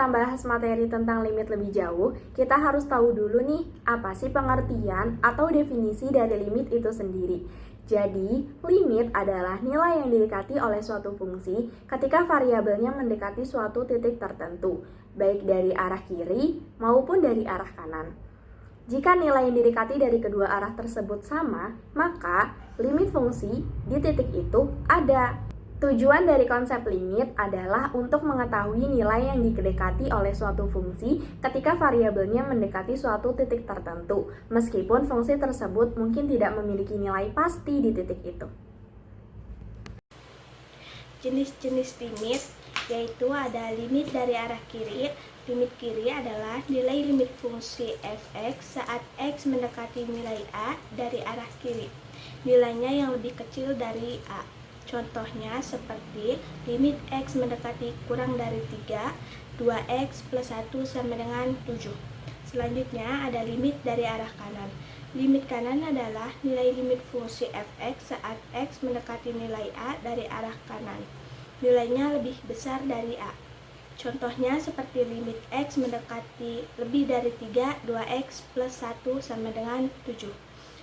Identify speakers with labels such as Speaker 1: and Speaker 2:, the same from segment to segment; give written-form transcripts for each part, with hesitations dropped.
Speaker 1: kita bahas materi tentang limit lebih jauh, kita harus tahu dulu nih, apa sih pengertian atau definisi dari limit itu sendiri. Jadi, limit adalah nilai yang didekati oleh suatu fungsi ketika variabelnya mendekati suatu titik tertentu, baik dari arah kiri maupun dari arah kanan. Jika nilai yang didekati dari kedua arah tersebut sama, maka limit fungsi di titik itu ada. Tujuan dari konsep limit adalah untuk mengetahui nilai yang didekati oleh suatu fungsi ketika variabelnya mendekati suatu titik tertentu, meskipun fungsi tersebut mungkin tidak memiliki nilai pasti di titik itu.
Speaker 2: Jenis-jenis limit yaitu ada limit dari arah kiri. Limit kiri adalah nilai limit fungsi f(x) saat x mendekati nilai a dari arah kiri. Nilainya yang lebih kecil dari a. Contohnya seperti limit x mendekati kurang dari 3, 2x plus 1 sama dengan 7. Selanjutnya ada limit dari arah kanan. Limit kanan adalah nilai limit fungsi f(x) saat x mendekati nilai a dari arah kanan. Nilainya lebih besar dari a. Contohnya seperti limit x mendekati lebih dari 3, 2x plus 1 sama dengan 7.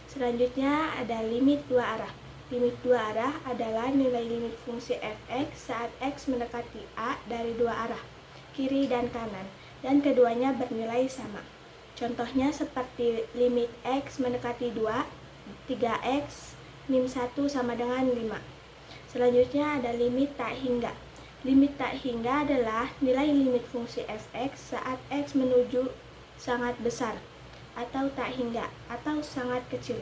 Speaker 2: Selanjutnya ada limit dua arah. Limit dua arah adalah nilai limit fungsi f(x) saat x mendekati a dari dua arah, kiri dan kanan, dan keduanya bernilai sama. Contohnya seperti limit x mendekati 2, 3x min 1 sama dengan 5. Selanjutnya ada limit tak hingga. Limit tak hingga adalah nilai limit fungsi f(x) saat x menuju sangat besar, atau tak hingga, atau sangat kecil.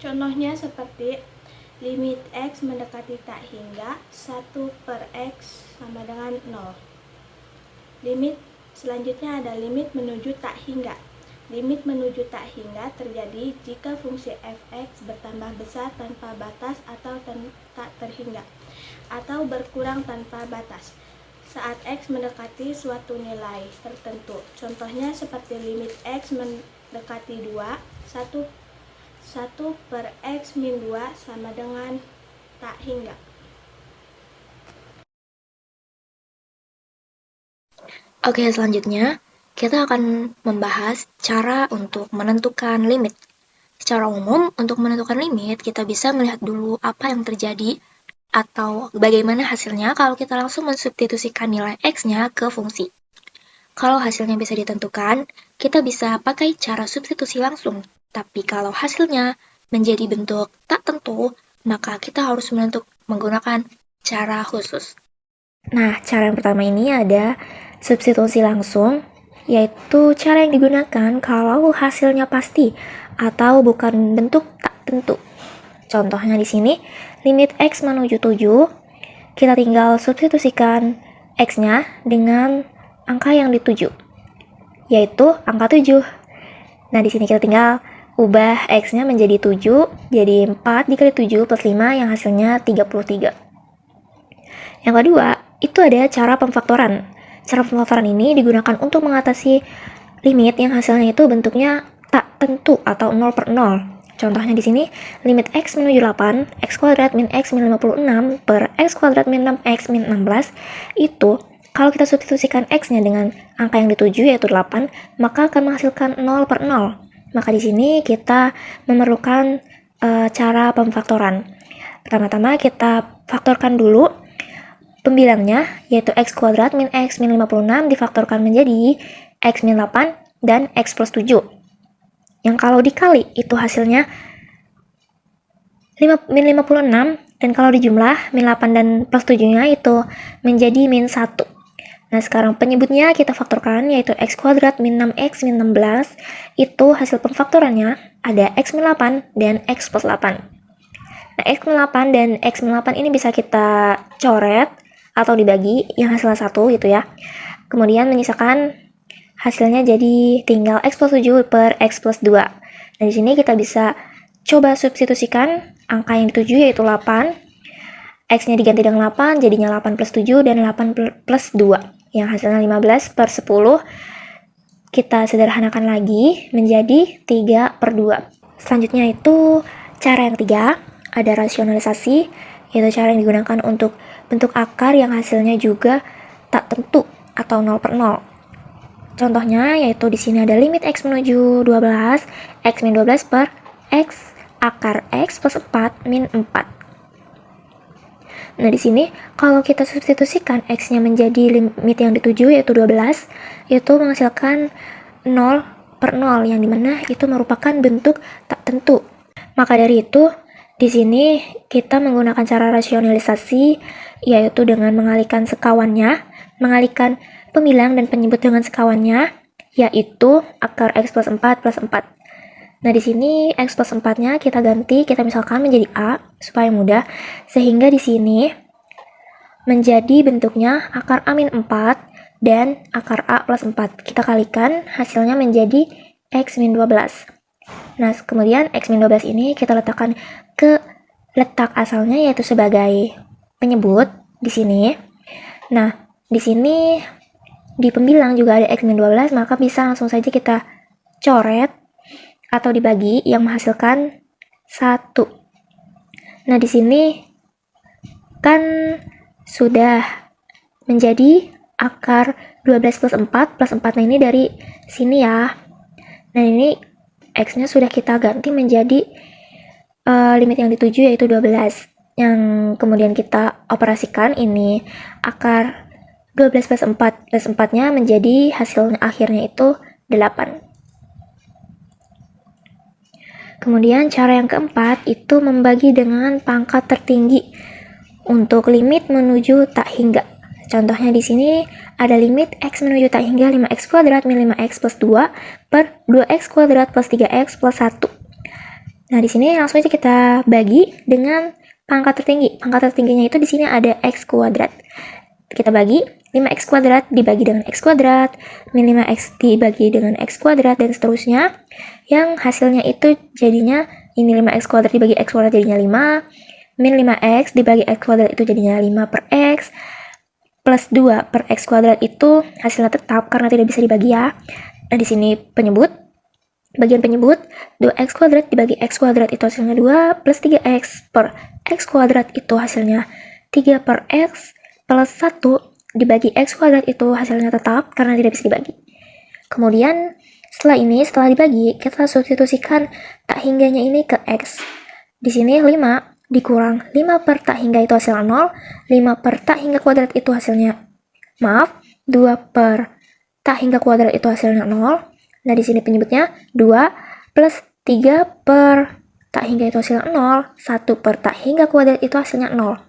Speaker 2: Contohnya seperti limit x mendekati tak hingga 1 per x sama dengan 0. Limit selanjutnya ada limit menuju tak hingga. Limit menuju tak hingga terjadi jika fungsi f(x) bertambah besar tanpa batas atau tak terhingga, atau berkurang tanpa batas saat x mendekati suatu nilai tertentu. Contohnya seperti limit x mendekati 2, 1 per x min 2 sama dengan tak hingga.
Speaker 3: Oke, selanjutnya kita akan membahas cara untuk menentukan limit. Secara umum, untuk menentukan limit, kita bisa melihat dulu apa yang terjadi atau bagaimana hasilnya kalau kita langsung mensubstitusikan nilai x-nya ke fungsi. Kalau hasilnya bisa ditentukan, kita bisa pakai cara substitusi langsung. Tapi kalau hasilnya menjadi bentuk tak tentu, maka kita harus menggunakan cara khusus. Nah, cara yang pertama ini ada substitusi langsung, yaitu cara yang digunakan kalau hasilnya pasti atau bukan bentuk tak tentu. Contohnya di sini, limit x menuju 7, kita tinggal substitusikan x-nya dengan angka yang dituju, yaitu angka 7. Nah, di sini kita tinggal ubah x-nya menjadi 7, jadi 4 dikali 7 plus 5 yang hasilnya 33. Yang kedua, itu ada cara pemfaktoran. Cara pemfaktoran ini digunakan untuk mengatasi limit yang hasilnya itu bentuknya tak tentu atau 0 per 0. Contohnya di sini, limit x menuju 8, x kuadrat min x min 56 per x kuadrat min 6x min 16, itu kalau kita substitusikan x-nya dengan angka yang dituju yaitu 8, maka akan menghasilkan 0 per 0. Maka di sini kita memerlukan cara pemfaktoran. Pertama-tama kita faktorkan dulu pembilangnya, yaitu x kuadrat min x min 56 difaktorkan menjadi x min 8 dan x plus 7. Yang kalau dikali itu hasilnya min 56, dan kalau dijumlah min 8 dan plus 7-nya itu menjadi min 1. Nah, sekarang penyebutnya kita faktorkan, yaitu x kuadrat min 6x min 16, itu hasil pemfaktorannya ada x min 8 dan x plus 8. Nah, x min 8 dan x min 8 ini bisa kita coret atau dibagi yang hasilnya 1 gitu ya. Kemudian menyisakan hasilnya jadi tinggal x plus 7 per x plus 2. Nah, di sini kita bisa coba substitusikan angka yang dituju yaitu 8. X-nya diganti dengan 8, jadinya 8 plus 7 dan 8 plus 2. Yang hasilnya 15 per 10. Kita sederhanakan lagi menjadi 3 per 2. Selanjutnya itu cara yang ketiga, ada rasionalisasi, yaitu cara yang digunakan untuk bentuk akar yang hasilnya juga tak tentu atau 0/0. Contohnya yaitu di sini ada limit x menuju 12, x min 12 per x akar x plus 4 min 4. Nah, di sini kalau kita substitusikan x-nya menjadi limit yang dituju yaitu 12, itu menghasilkan 0/0 yang dimana itu merupakan bentuk tak tentu. Maka dari itu, di sini kita menggunakan cara rasionalisasi yaitu dengan mengalihkan sekawannya, mengalihkan pemilang dan penyebut dengan sekawannya, yaitu akar x plus 4 plus 4. Nah, di sini x plus 4-nya kita ganti, kita misalkan menjadi a supaya mudah, sehingga di sini menjadi bentuknya akar a min 4 dan akar a plus 4. Kita kalikan, hasilnya menjadi x min 12. Nah, kemudian x min 12 ini kita letakkan ke letak asalnya yaitu sebagai penyebut di sini. Nah, di sini di pembilang juga ada x min 12, maka bisa langsung saja kita coret atau dibagi yang menghasilkan 1. Nah, di sini kan sudah menjadi akar 12 plus 4 plus 4. Nah, ini dari sini ya. Nah, ini x-nya sudah kita ganti menjadi limit yang dituju yaitu 12. Yang kemudian kita operasikan ini akar 12 plus 4 plus 4-nya menjadi hasilnya akhirnya itu 8. Kemudian cara yang keempat itu membagi dengan pangkat tertinggi untuk limit menuju tak hingga. Contohnya di sini ada limit x menuju tak hingga 5x kuadrat min 5x plus 2 per 2x kuadrat plus 3x plus 1. Nah, di sini langsung aja kita bagi dengan pangkat tertinggi. Pangkat tertingginya itu di sini ada x kuadrat. Kita bagi 5x kuadrat dibagi dengan x kuadrat, min 5x dibagi dengan x kuadrat, dan seterusnya. Yang hasilnya itu jadinya ini 5x kuadrat dibagi x kuadrat jadinya 5, min 5x dibagi x kuadrat itu jadinya 5 per x, plus 2 per x kuadrat itu hasilnya tetap karena tidak bisa dibagi ya. Nah, di sini penyebut, bagian penyebut 2x kuadrat dibagi x kuadrat itu hasilnya 2, plus 3x per x kuadrat itu hasilnya 3 per x, plus 1 dibagi x kuadrat itu hasilnya tetap karena tidak bisa dibagi. Kemudian setelah dibagi, kita substitusikan tak hingganya ini ke x. Di sini 5 dikurang 5 per tak hingga itu hasilnya 0, 5 per tak hingga kuadrat itu hasilnya 2 per tak hingga kuadrat itu hasilnya 0. Nah, di sini penyebutnya 2 plus 3 per tak hingga itu hasilnya 0, 1 per tak hingga kuadrat itu hasilnya 0.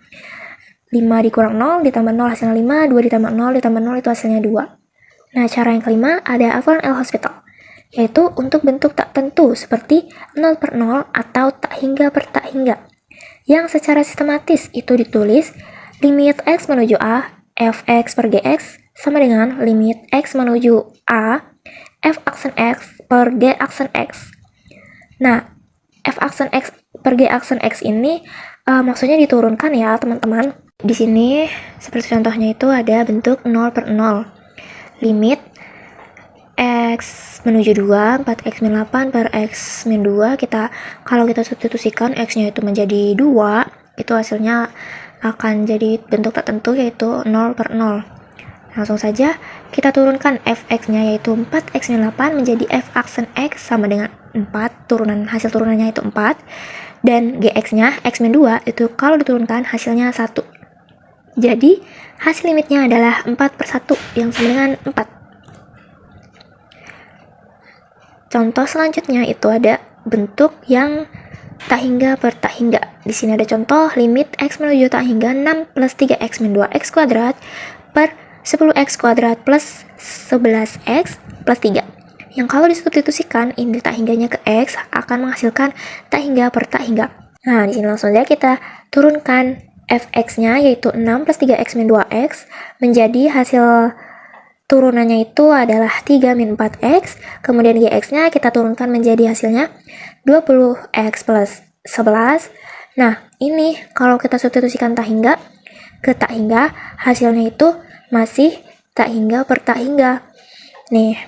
Speaker 3: 5 dikurang 0 ditambah 0 hasilnya 5, 2 ditambah 0 ditambah 0 itu hasilnya 2. Nah, cara yang kelima ada aturan L'Hospital, yaitu untuk bentuk tak tentu seperti 0/0 atau tak hingga per tak hingga, yang secara sistematis itu ditulis limit x menuju a, fx per gx sama dengan limit x menuju a, f aksen x per g aksen x. Nah, f aksen x per g aksen x ini maksudnya diturunkan ya teman-teman. Di sini seperti contohnya itu ada bentuk 0/0. Limit x menuju 2, 4x min 8 per x min 2, kalau kita substitusikan x-nya itu menjadi 2, itu hasilnya akan jadi bentuk tak tentu yaitu 0/0. Langsung saja kita turunkan fx-nya yaitu 4x min 8 menjadi f aksen x sama dengan 4, hasil turunannya itu 4, dan gx-nya x min 2 itu kalau diturunkan hasilnya 1. Jadi hasil limitnya adalah 4/1 yang sama dengan 4. Contoh selanjutnya itu ada bentuk yang tak hingga per tak hingga. Di sini ada contoh limit x menuju tak hingga 6 plus 3x min 2x kuadrat per 10x kuadrat plus 11x plus 3. Yang kalau disubstitusikan ini tak hingganya ke x akan menghasilkan tak hingga per tak hingga. Nah, di sini langsung saja kita turunkan fx-nya yaitu 6 plus 3x min 2x menjadi hasil turunannya itu adalah 3 min 4x, kemudian gx-nya kita turunkan menjadi hasilnya 20x plus 11. Nah, ini kalau kita substitusikan tak hingga ke tak hingga, hasilnya itu masih tak hingga per tak hingga. Nih,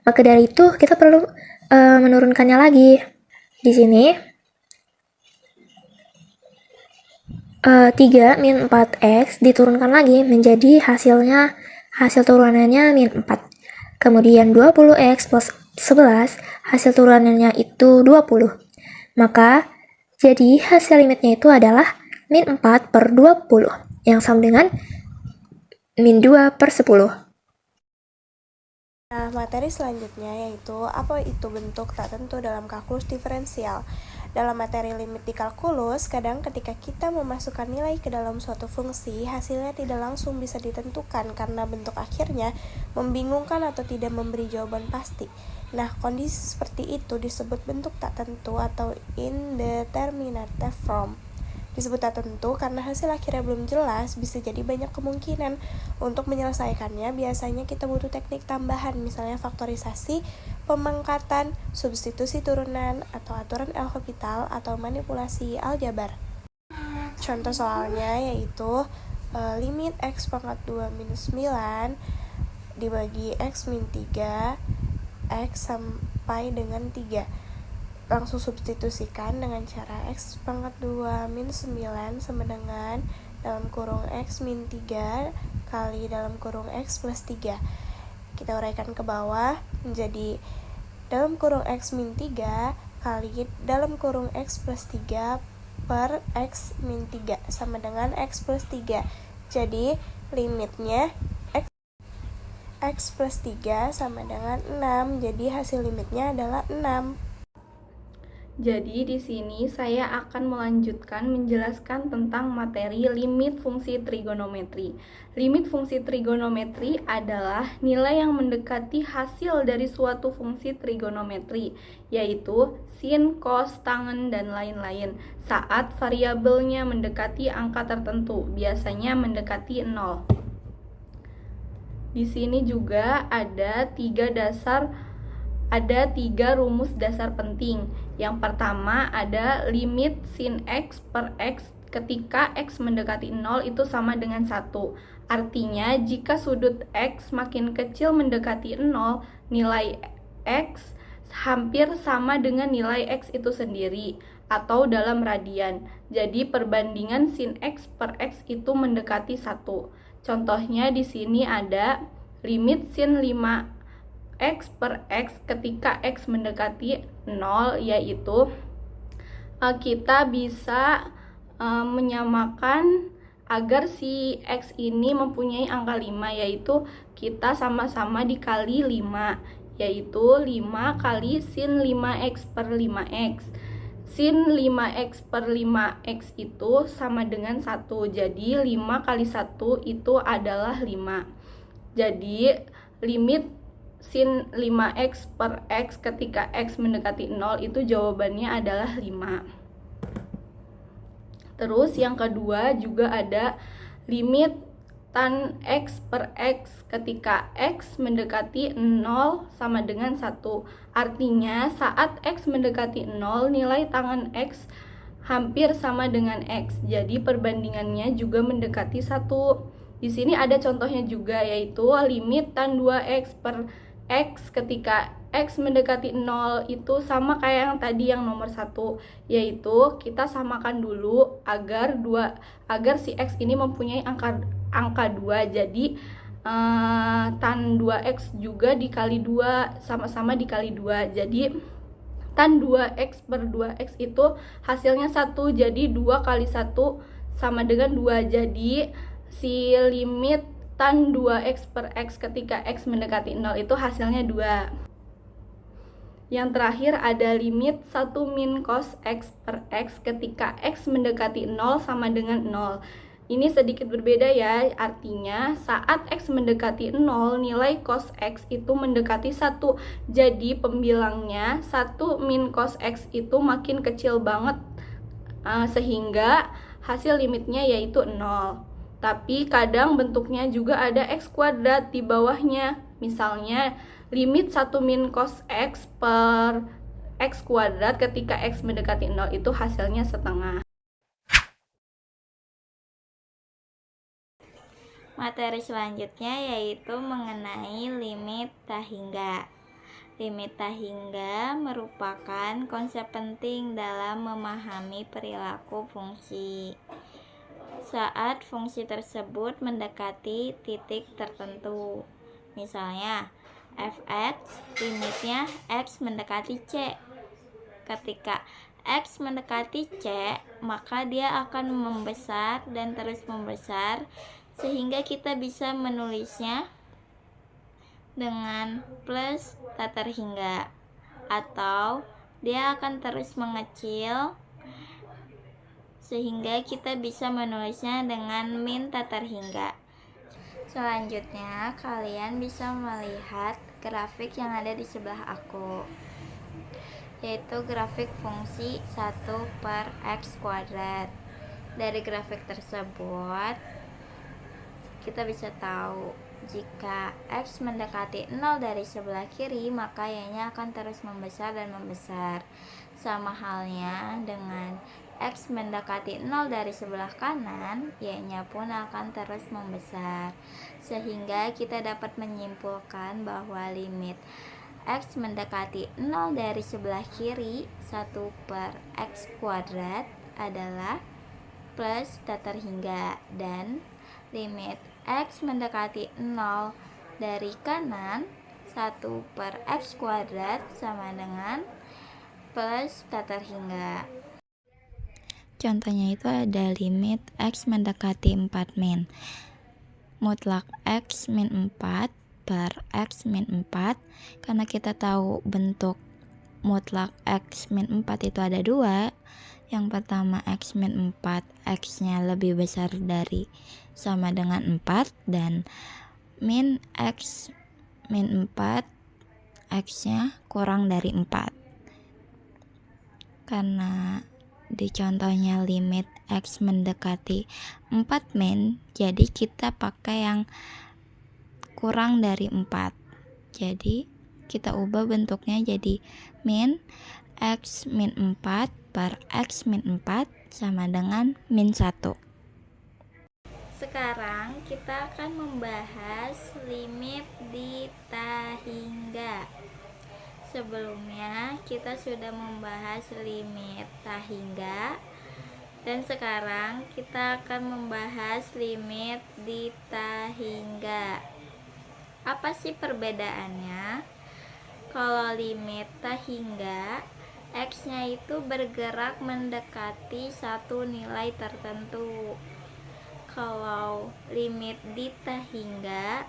Speaker 3: maka dari itu kita perlu menurunkannya lagi. Di sini 3 min 4x diturunkan lagi menjadi hasil turunannya min 4. Kemudian 20x plus 11, hasil turunannya itu 20. Maka, jadi hasil limitnya itu adalah min 4 per 20, yang sama dengan min 2 per 10.
Speaker 2: Nah, materi selanjutnya yaitu apa itu bentuk tak tentu dalam kalkulus diferensial. Dalam materi limit di kalkulus, kadang ketika kita memasukkan nilai ke dalam suatu fungsi, hasilnya tidak langsung bisa ditentukan karena bentuk akhirnya membingungkan atau tidak memberi jawaban pasti. Nah, kondisi seperti itu disebut bentuk tak tentu atau indeterminate form. Disebut tak tentu karena hasil akhirnya belum jelas, bisa jadi banyak kemungkinan. Untuk menyelesaikannya, biasanya kita butuh teknik tambahan, misalnya faktorisasi, pemangkatan, substitusi turunan, atau aturan L'Hopital, atau manipulasi aljabar. Contoh soalnya yaitu limit x pangkat 2 minus 9 dibagi x min 3, x sampai dengan 3. Langsung substitusikan dengan cara x pangkat 2 min 9 sama dengan dalam kurung x min 3 kali dalam kurung x plus 3. Kita uraikan ke bawah menjadi dalam kurung x min 3 kali dalam kurung x plus 3 per x min 3 sama dengan x plus 3. Jadi limitnya x plus 3 sama dengan 6. Jadi hasil limitnya adalah 6.
Speaker 1: Jadi di sini saya akan melanjutkan menjelaskan tentang materi limit fungsi trigonometri. Limit fungsi trigonometri adalah nilai yang mendekati hasil dari suatu fungsi trigonometri, yaitu sin, cos, tangen, dan lain-lain, saat variabelnya mendekati angka tertentu, biasanya mendekati 0. Di sini juga ada tiga rumus dasar penting. Yang pertama ada limit sin x per x ketika x mendekati 0 itu sama dengan 1. Artinya jika sudut x makin kecil mendekati 0, nilai x hampir sama dengan nilai x itu sendiri atau dalam radian. Jadi perbandingan sin x per x itu mendekati 1. Contohnya di sini ada limit sin 5x per x ketika x mendekati 0, yaitu kita bisa menyamakan agar si x ini mempunyai angka 5, yaitu kita sama-sama dikali 5, yaitu 5 kali sin 5x per 5x. Sin 5x per 5x itu sama dengan 1, jadi 5 kali 1 itu adalah 5. Jadi limit sin 5x per x ketika x mendekati 0 itu jawabannya adalah 5. Terus yang kedua juga ada limit tan x per x ketika x mendekati 0 sama dengan 1. Artinya saat x mendekati 0, nilai tangen x hampir sama dengan x. Jadi perbandingannya juga mendekati 1. Di sini ada contohnya juga, yaitu limit tan 2x per x ketika x mendekati 0 itu sama kayak yang tadi yang nomor 1, yaitu kita samakan dulu agar si x ini mempunyai angka 2. Jadi tan 2x juga dikali 2, sama-sama dikali 2. Jadi tan 2x per 2x itu hasilnya 1, jadi 2 kali 1 sama dengan 2. Jadi si limit tan 2x per x ketika x mendekati 0 itu hasilnya 2. Yang terakhir ada limit 1 min cos x per x ketika x mendekati 0 sama dengan 0. Ini sedikit berbeda ya, artinya saat x mendekati 0, nilai cos x itu mendekati 1. Jadi pembilangnya 1 min cos x itu makin kecil banget, sehingga hasil limitnya yaitu 0. Tapi kadang bentuknya juga ada x kuadrat di bawahnya. Misalnya limit 1 min cos x per x kuadrat ketika x mendekati 0 itu hasilnya setengah.
Speaker 4: Materi selanjutnya yaitu mengenai limit tak hingga. Limit tak hingga merupakan konsep penting dalam memahami perilaku fungsi. saat fungsi tersebut mendekati titik tertentu. Misalnya, f(x) limitnya x mendekati c. Ketika x mendekati c, maka dia akan membesar dan terus membesar, sehingga kita bisa menulisnya dengan plus tak terhingga, atau dia akan terus mengecil sehingga kita bisa menulisnya dengan min tak terhingga. Selanjutnya, kalian bisa melihat grafik yang ada di sebelah aku, yaitu grafik fungsi 1/x². Dari grafik tersebut, kita bisa tahu jika x mendekati 0 dari sebelah kiri, maka y-nya akan terus membesar dan membesar. Sama halnya dengan x mendekati 0 dari sebelah kanan, y-nya pun akan terus membesar. Sehingga kita dapat menyimpulkan bahwa limit x mendekati 0 dari sebelah kiri 1/x² adalah plus tak terhingga, dan limit x mendekati 0 dari kanan 1/x² sama dengan plus tak terhingga. Contohnya itu ada limit x mendekati 4 min. Mutlak x min 4 per x min 4. Karena kita tahu bentuk mutlak x min 4 itu ada dua. Yang pertama x min 4, x-nya lebih besar dari sama dengan 4, dan min x min 4, x-nya kurang dari 4. Karena di contohnya limit x mendekati 4 min, jadi kita pakai yang kurang dari 4. Jadi kita ubah bentuknya jadi min x min 4 per x min 4 sama dengan min 1. Sekarang kita akan membahas limit di tahingga. Sebelumnya kita sudah membahas limit tahingga, dan sekarang kita akan membahas limit di tahingga. Apa sih perbedaannya? Kalau limit tahingga, x-nya itu bergerak mendekati satu nilai tertentu. Kalau limit di tahingga,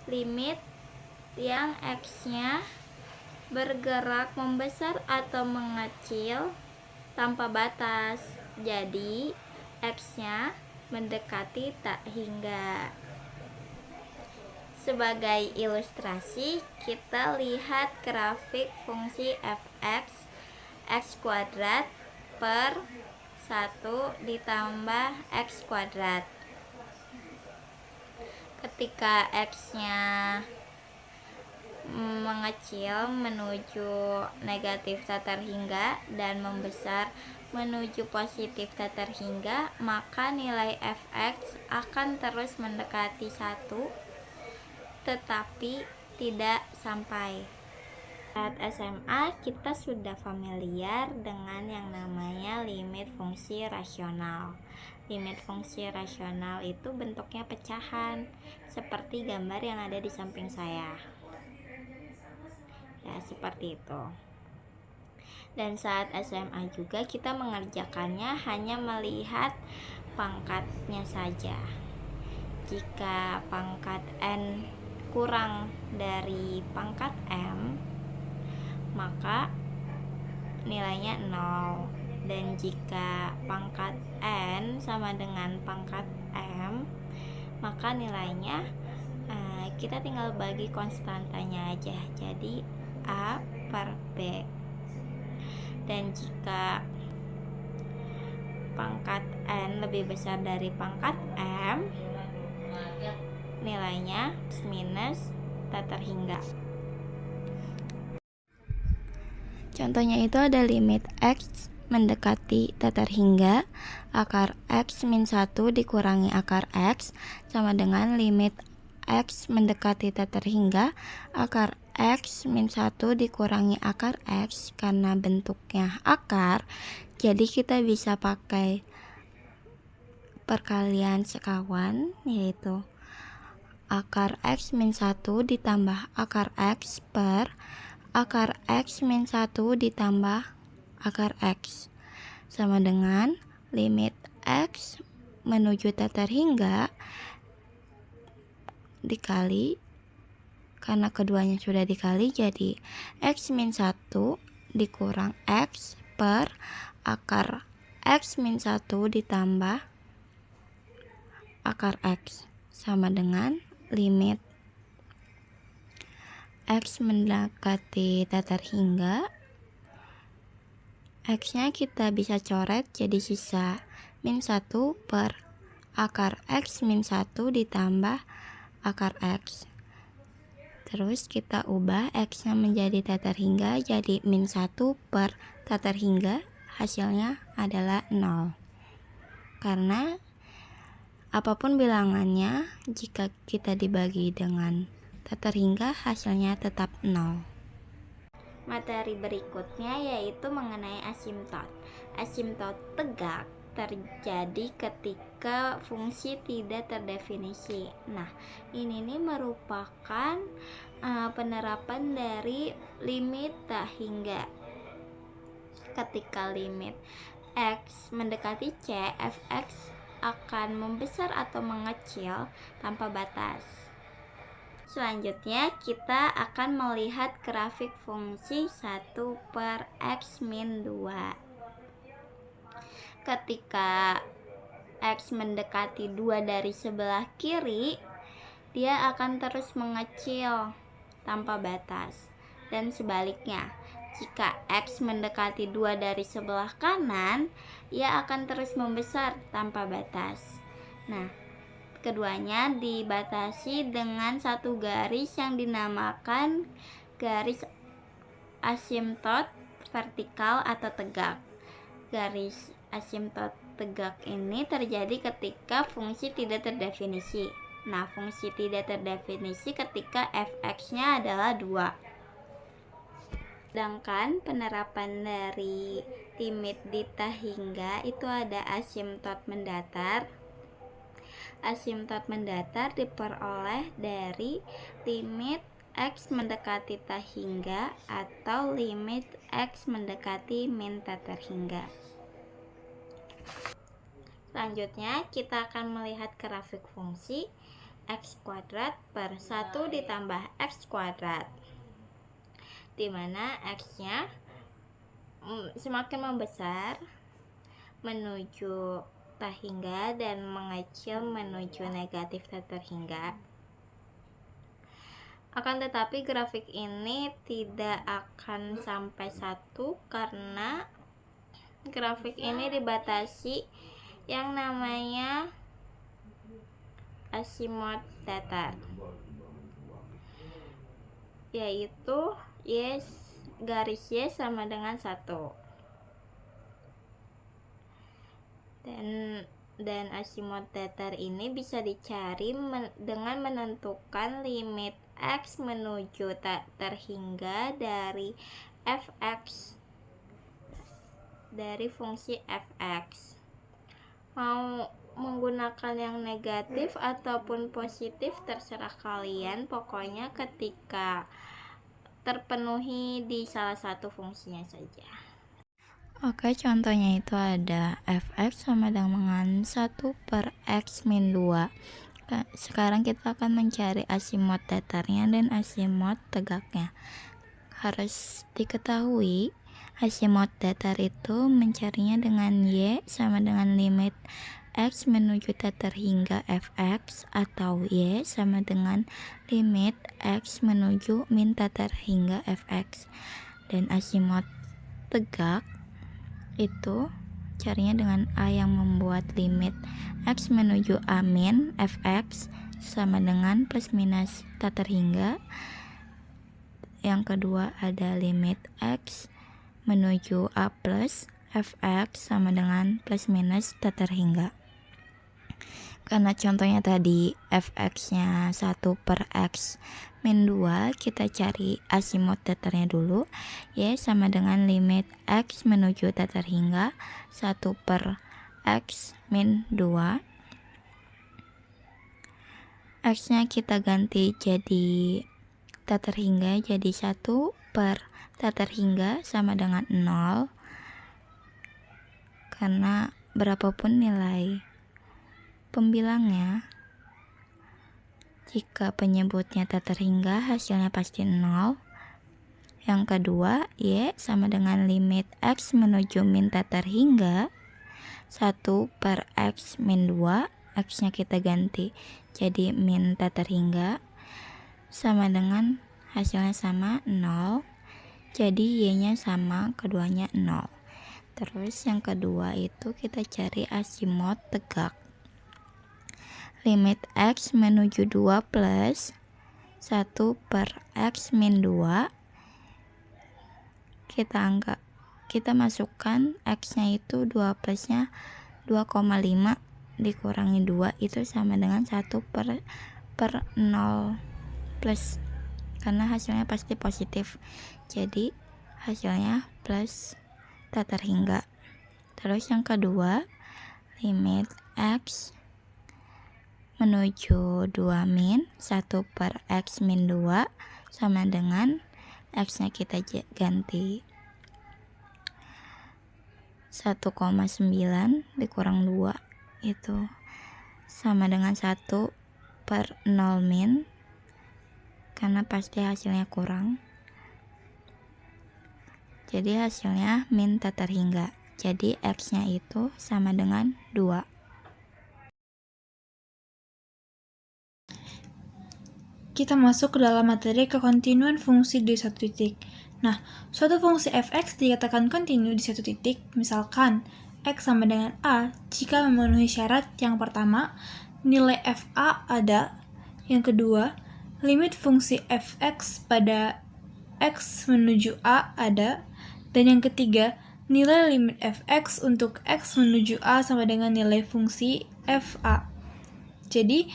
Speaker 4: limit yang x-nya bergerak membesar atau mengecil tanpa batas. Jadi x-nya mendekati tahingga. Sebagai ilustrasi, kita lihat grafik fungsi f(x) x² per 1 ditambah x². Ketika x-nya mengecil menuju negatif tak terhingga dan membesar menuju positif tak terhingga, maka nilai f(x) akan terus mendekati 1, tetapi tidak sampai. Saat SMA, kita sudah familiar dengan yang namanya limit fungsi rasional. Limit fungsi rasional itu bentuknya pecahan, seperti gambar yang ada di samping saya. Ya, seperti itu. Dan saat SMA juga kita mengerjakannya hanya melihat pangkatnya saja. Jika pangkat n kurang dari pangkat m, maka nilainya 0. Dan jika pangkat n sama dengan pangkat m, maka nilainya kita tinggal bagi konstantanya aja, jadi a per b. Dan jika pangkat n lebih besar dari pangkat m, nilainya minus tak terhingga. Contohnya itu ada limit x mendekati tak terhingga, akar x min 1 dikurangi akar x sama dengan limit x mendekati tak terhingga, akar x min 1 dikurangi akar x. Karena bentuknya akar, jadi kita bisa pakai perkalian sekawan, yaitu akar X min 1 ditambah akar X per akar X min 1 ditambah akar X sama dengan limit X menuju teter hingga dikali, karena keduanya sudah dikali, jadi X min 1 dikurang X per akar X min 1 ditambah akar X sama dengan limit X mendekati teter hingga, X nya kita bisa coret jadi sisa min 1 per akar X min 1 ditambah akar X. Terus kita ubah X nya menjadi teter hingga, jadi min 1 per teter hingga, hasilnya adalah 0. Karena apapun bilangannya, jika kita dibagi dengan teter hingga, hasilnya tetap 0. Materi berikutnya yaitu mengenai asimtot. Asimtot tegak terjadi ketika fungsi tidak terdefinisi. Nah, ini nih merupakan penerapan dari limit tak hingga. Ketika limit X mendekati C, fx akan membesar atau mengecil tanpa batas. Selanjutnya kita akan melihat grafik fungsi 1 per X min 2. Ketika X mendekati 2 dari sebelah kiri, dia akan terus mengecil tanpa batas. Dan sebaliknya, jika X mendekati 2 dari sebelah kanan, ia akan terus membesar tanpa batas. Nah, keduanya dibatasi dengan satu garis yang dinamakan garis asimtot vertikal atau tegak. Garis asimtot tegak ini terjadi ketika fungsi tidak terdefinisi. Nah, fungsi tidak terdefinisi ketika fx-nya adalah 2. Sedangkan penerapan dari limit dita hingga itu ada asimtot mendatar. Asimtot mendatar diperoleh dari limit X mendekati ta hingga atau limit X mendekati min teter hingga. Selanjutnya kita akan melihat grafik fungsi X kuadrat per 1 ditambah X kuadrat, di mana X-nya semakin membesar menuju ta hingga dan mengecil menuju negatif teter hingga. Akan tetapi grafik ini tidak akan sampai 1 karena grafik ini dibatasi yang namanya asimot datar, yaitu garis Y sama dengan 1. Dan asimot datar ini bisa dicari dengan menentukan limit X menuju teter hingga dari fx, dari fungsi fx. Mau menggunakan yang negatif ataupun positif terserah kalian, pokoknya ketika terpenuhi di salah satu fungsinya saja. Oke, contohnya itu ada fx sama dengan 1 per x min 2. Sekarang kita akan mencari asimot datarnya dan asimot tegaknya. Harus diketahui asimot datar itu mencarinya dengan Y sama dengan limit X menuju teter hingga fx atau Y sama dengan limit X menuju min teter hingga fx. Dan asimot tegak itu carinya dengan A yang membuat limit X menuju A min fx sama dengan plus minus teter hingga. Yang kedua ada limit X menuju A plus fx sama dengan plus minus teter hingga. Karena contohnya tadi fx nya 1 per x min 2, kita cari asimot datarnya dulu. Y sama dengan limit X menuju teter hingga 1 per x min 2 X-nya kita ganti jadi tak terhingga, jadi 1 per tak terhingga sama dengan 0, karena berapapun nilai pembilangnya, jika penyebutnya tak terhingga hasilnya pasti 0. Yang kedua, Y sama dengan limit X menuju min tak terhingga 1 per X min 2, X-nya kita ganti jadi min tak terhingga, sama dengan hasilnya sama 0, jadi Y-nya sama, keduanya 0. Terus yang kedua itu kita cari asimot tegak. Limit X menuju 2 plus 1 per X min 2, kita masukkan X-nya itu 2 plusnya 2,5 dikurangi 2 itu sama dengan 1 per 0 plus, karena hasilnya pasti positif, jadi hasilnya plus tak terhingga. Terus yang kedua, limit X menuju 2 min 1 per X min 2 sama dengan X-nya kita ganti 1,9 dikurang 2 itu sama dengan 1 per 0 min, karena pasti hasilnya kurang, jadi hasilnya min tak terhingga, jadi X-nya itu sama dengan 2.
Speaker 5: Kita masuk ke dalam materi kekontinuan fungsi di satu titik. Nah, suatu fungsi f(x) dikatakan kontinu di satu titik, misalkan x sama dengan a jika memenuhi syarat yang pertama, nilai fa ada, yang kedua, limit fungsi f(x) pada x menuju a ada, dan yang ketiga, nilai limit f(x) untuk x menuju a sama dengan nilai fungsi fa. Jadi,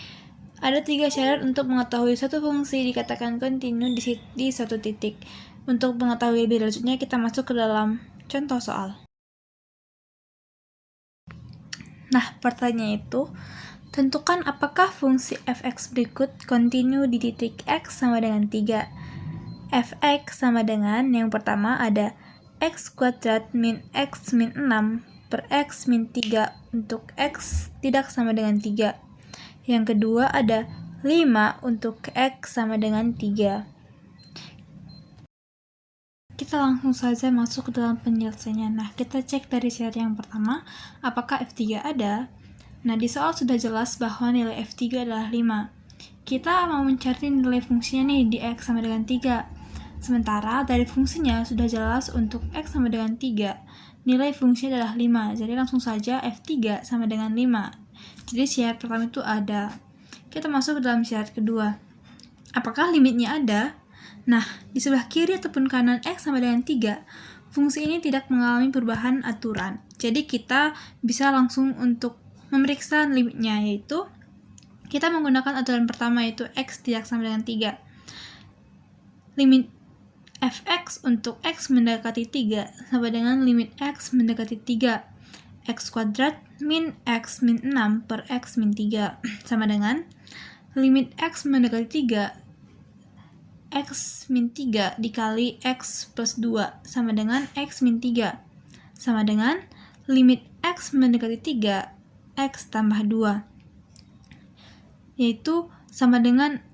Speaker 5: ada 3 syarat untuk mengetahui suatu fungsi dikatakan kontinu di suatu titik. Untuk mengetahui lebih lanjutnya, kita masuk ke dalam contoh soal. Nah, pertanyaan itu, tentukan apakah fungsi f(x) berikut kontinu di titik x sama dengan 3. f(x) sama dengan, yang pertama ada x kuadrat min x min 6 per x min 3 untuk x tidak sama dengan 3. Yang kedua ada 5 untuk X sama dengan 3. Kita langsung saja masuk ke dalam penyelesaiannya. Nah, kita cek dari syarat yang pertama, apakah F3 ada? Nah, di soal sudah jelas bahwa nilai F3 adalah 5. Kita mau mencari nilai fungsinya nih di X sama dengan 3. Sementara dari fungsinya sudah jelas untuk X sama dengan 3. Nilai fungsinya adalah 5, jadi langsung saja F3 sama dengan 5. Jadi syarat pertama itu ada. Kita masuk ke dalam syarat kedua. Apakah limitnya ada? Nah, di sebelah kiri ataupun kanan X sama dengan 3, fungsi ini tidak mengalami perubahan aturan. Jadi kita bisa langsung untuk memeriksa limitnya, yaitu kita menggunakan aturan pertama, yaitu X tidak sama dengan 3. Limit f(x) untuk X mendekati 3 sama dengan limit X mendekati 3. X kuadrat min X min 6 per X min 3 sama dengan limit X mendekati 3 X min 3 dikali X plus 2 sama dengan X min 3 sama dengan limit X mendekati 3 X tambah 2, yaitu sama dengan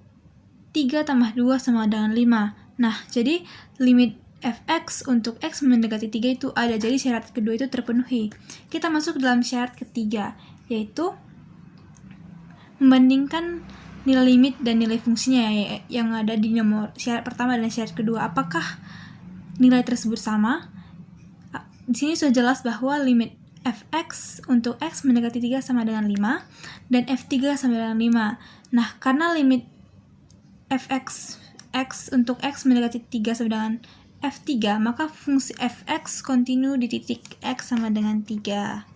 Speaker 5: 3 tambah 2 sama dengan 5. Nah, jadi limit f(x) untuk X mendekati 3 itu ada, jadi syarat kedua itu terpenuhi. Kita masuk dalam syarat ketiga, yaitu membandingkan nilai limit dan nilai fungsinya yang ada di nomor syarat pertama dan syarat kedua. Apakah nilai tersebut sama? Di sini sudah jelas bahwa limit f(x) untuk X mendekati 3 sama dengan 5 dan f3 sama dengan 5. Nah, karena limit f(x) untuk X mendekati 3 sama dengan F3, maka fungsi f(x) kontinu di titik X sama dengan 3.